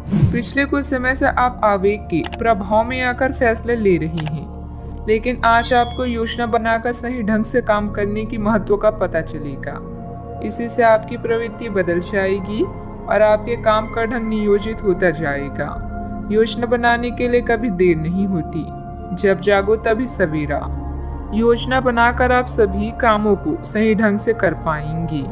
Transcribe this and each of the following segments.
पिछले कुछ समय से आप आवेग के प्रभाव में आकर फैसले ले रही हैं, लेकिन आज आपको योजना बनाकर सही ढंग से काम करने की महत्व का पता चलेगा। इसी से आपकी प्रवृत्ति बदल जाएगी और आपके काम का ढंग नियोजित होता जाएगा। योजना बनाने के लिए कभी देर नहीं होती, जब जागो तभी सवेरा। योजना बनाकर आप सभी कामों को सही ढंग से कर पाएंगी।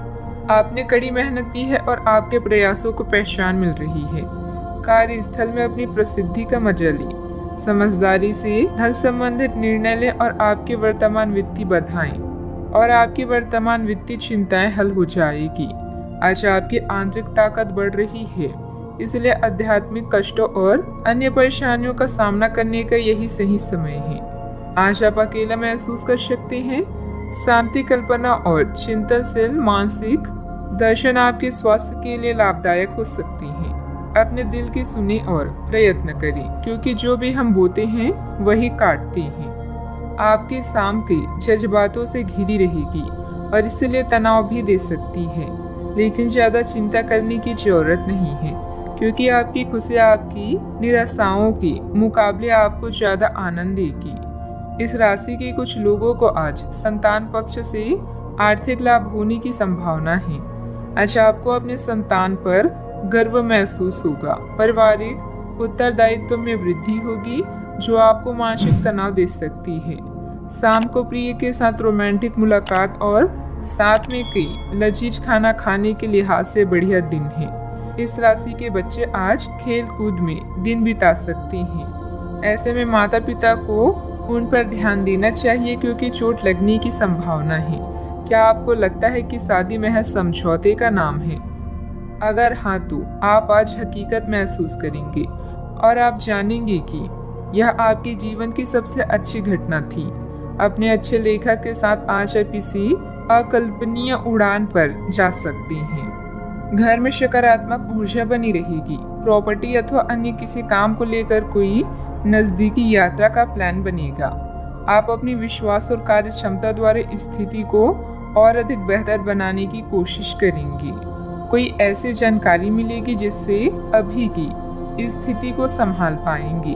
आपने कड़ी मेहनत की है और आपके प्रयासों को पहचान मिल रही है। कार्यस्थल में अपनी प्रसिद्धि का मजा लें। समझदारी से धन संबंधित निर्णय लें और आपकी वर्तमान वित्तीय बाधाएं और आपकी वर्तमान वित्तीय चिंताएं हल हो जाएगी। आज आपकी आंतरिक ताकत बढ़ रही है, इसलिए आध्यात्मिक कष्टों और अन्य परेशानियों का सामना करने का यही सही समय है। आज आप अकेला महसूस कर सकते हैं। शांति, कल्पना और चिंतनशील मानसिक दर्शन आपके स्वास्थ्य के लिए लाभदायक हो सकती हैं। अपने दिल की सुने और प्रयत्न करें, क्योंकि जो भी हम बोते हैं वही काटते हैं। आपकी शाम के जज्बातों से घिरी रहेगी और इसलिए तनाव भी दे सकती है, लेकिन ज्यादा चिंता करने की जरूरत नहीं है, क्योंकि आपकी खुशी आपकी निराशाओं के मुकाबले आपको ज्यादा आनंद देगी। इस राशि के कुछ लोगों को आज संतान पक्ष से आर्थिक लाभ होने की संभावना है। आज आपको अपने संतान पर गर्व महसूस होगा। पारिवारिक उत्तरदायित्व में वृद्धि होगी, जो आपको मानसिक तनाव दे सकती है। शाम को प्रिय के साथ रोमांटिक मुलाकात और साथ में कई लजीज खाना खाने के लिहाज से बढ़िया दिन है। इस राशि के बच्चे आज खेल कूद में दिन बिता सकते हैं। ऐसे में माता पिता को उन पर ध्यान देना चाहिए, क्योंकि चोट लगने की संभावना है। क्या आपको लगता है कि शादी महज समझौते का नाम है? अगर हाँ, तो आप आज हकीकत महसूस करेंगे और आप जानेंगे कि यह आपके जीवन की सबसे अच्छी घटना थी। अपने अच्छे लेखक के साथ आज आप किसी अकल्पनीय उड़ान पर जा सकते हैं। घर में सकारात्मक ऊर्जा बनी रहेगी। प्रॉपर्टी अथवा अन्य किसी काम को लेकर कोई नजदीकी यात्रा का प्लान बनेगा। आप अपनी विश्वास और कार्य क्षमता द्वारा स्थिति को और अधिक बेहतर बनाने की कोशिश करेंगे। कोई ऐसी जानकारी मिलेगी जिससे अभी की स्थिति को संभाल पाएंगे।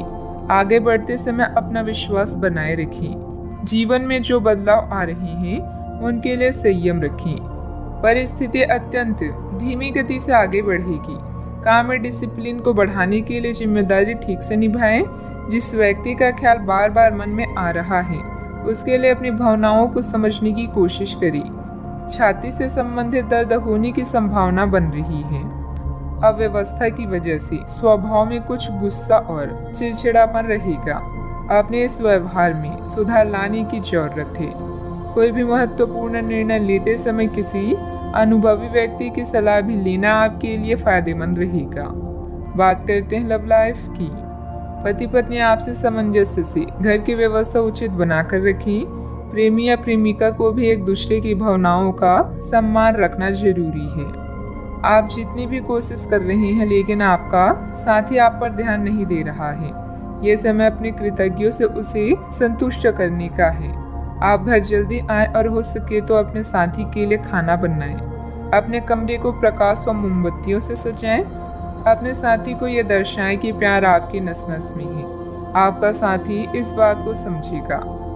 आगे बढ़ते समय अपना विश्वास बनाए रखें। जीवन में जो बदलाव आ रहे हैं उनके लिए संयम रखें। परिस्थिति अत्यंत धीमी गति से आगे बढ़ेगी। काम में डिसिप्लिन को बढ़ाने के लिए जिम्मेदारी ठीक से निभाएं। जिस व्यक्ति का ख्याल बार बार मन में आ रहा है उसके लिए अपनी भावनाओं को समझने की कोशिश करें। छाती से संबंधित दर्द होने की संभावना बन रही है। अव्यवस्था की वजह से स्वभाव में कुछ गुस्सा और चिड़चिड़ापन रहेगा। अपने इस व्यवहार में सुधार लाने की जरूरत है। कोई भी महत्वपूर्ण निर्णय लेते समय किसी अनुभवी व्यक्ति की सलाह भी लेना आपके लिए फायदेमंद रहेगा। बात करते हैं लव लाइफ की। पति पत्नी आपसे सामंजस्य से घर की व्यवस्था उचित बनाकर रखें। प्रेमी या प्रेमिका को भी एक दूसरे की भावनाओं का सम्मान रखना जरूरी है। आप जितनी भी कोशिश कर रहे हैं, लेकिन आपका साथी आप पर ध्यान नहीं दे रहा है। ये समय अपने कृतज्ञों से उसे संतुष्ट करने का है। आप घर जल्दी आए और हो सके तो अपने साथी के लिए खाना बनाएं। अपने कमरे को प्रकाश व मोमबत्तियों से सजाएं। अपने साथी को यह दर्शाएं कि प्यार आपकी नस नस में है। आपका साथी इस बात को समझेगा।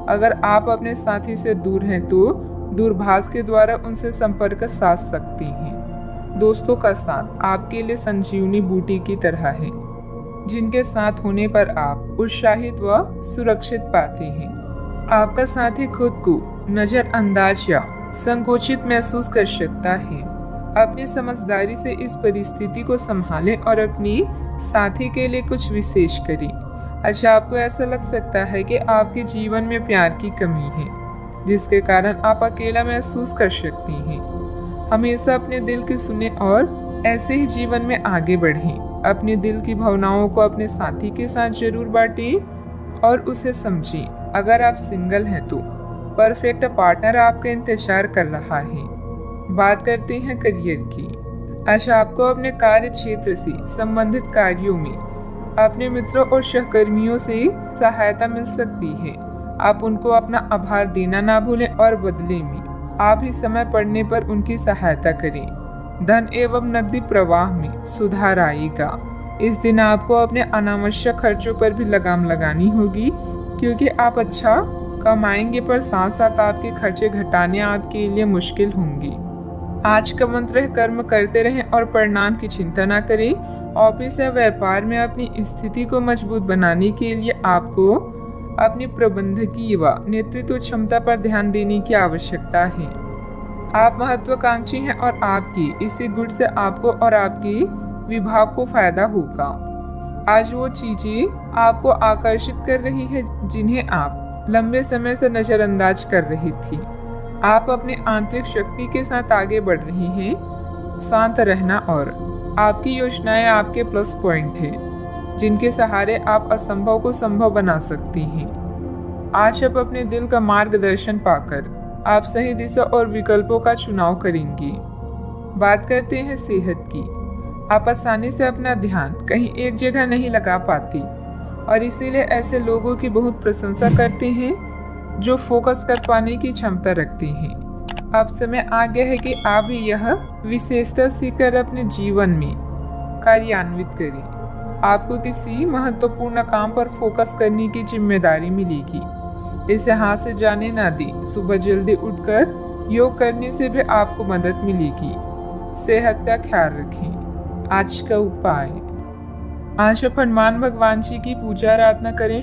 अगर आप अपने साथी से दूर हैं तो दूरभाष के द्वारा उनसे संपर्क साध सकते हैं। दोस्तों का साथ आपके लिए संजीवनी बूटी की तरह है, जिनके साथ होने पर आप उत्साहित व सुरक्षित पाते हैं। आपका साथी खुद को नजरअंदाज या संकोचित महसूस कर सकता है। अपनी समझदारी से इस परिस्थिति को संभालें और अपनी साथी के लिए कुछ विशेष करें। अच्छा, आपको ऐसा लग सकता है कि आपके जीवन में प्यार की कमी है, जिसके कारण आप अकेला महसूस कर सकते हैं। हमेशा अपने दिल की सुने और ऐसे ही जीवन में आगे बढ़ें। अपने दिल की भावनाओं को अपने साथी के साथ जरूर बांटें और उसे समझें। अगर आप सिंगल हैं तो परफेक्ट पार्टनर आपका इंतजार कर रहा है। बात करते हैं करियर की। अच्छा, आपको अपने कार्य क्षेत्र से संबंधित कार्यों में अपने मित्रों और सहकर्मियों से सहायता मिल सकती है। आप उनको अपना आभार देना ना भूलें और बदले में आप ही समय पड़ने पर उनकी सहायता करें। धन एवं नकदी प्रवाह में सुधार आएगा। इस दिन आपको अपने अनावश्यक खर्चों पर भी लगाम लगानी होगी, क्योंकि आप अच्छा कमाएंगे पर साथ साथ आपके खर्चे घटाने आपके लिए मुश्किल होंगी। आज का मंत्र है, कर्म करते रहें और परिणाम की चिंता न करें। ऑफिस या व्यापार में अपनी स्थिति को मजबूत बनाने के लिए आपको अपनी प्रबंधकीय व नेतृत्व क्षमता पर ध्यान देने की आवश्यकता है। आप महत्वाकांक्षी हैं और आपकी इसी गुण से आपको और आपके विभाग को फायदा होगा। आज वो चीजें आपको आकर्षित कर रही है जिन्हें आप लंबे समय से नजरअंदाज कर रही थी। आप अपनी आंतरिक शक्ति के साथ आगे बढ़ रही हैं। शांत रहना और आपकी योजनाएं आपके प्लस पॉइंट हैं, जिनके सहारे आप असंभव को संभव बना सकती हैं। आज आप अपने दिल का मार्गदर्शन पाकर आप सही दिशा और विकल्पों का चुनाव करेंगी। बात करते हैं सेहत की। आप आसानी से अपना ध्यान कहीं एक जगह नहीं लगा पाती और इसीलिए ऐसे लोगों की बहुत प्रशंसा करते हैं जो फोकस कर पाने की क्षमता रखते हैं। अब समय आ गया है कि आप भी यह विशेषता सीखकर अपने जीवन में कार्यान्वित करें। आपको किसी महत्वपूर्ण काम पर फोकस करने की जिम्मेदारी मिलेगी। इसे हाथ से जाने ना दें। सुबह जल्दी उठकर योग करने से भी आपको मदद मिलेगी। सेहत का ख्याल रखें। आज का उपाय, आज आप हनुमान भगवान जी की पूजा आराधना करें।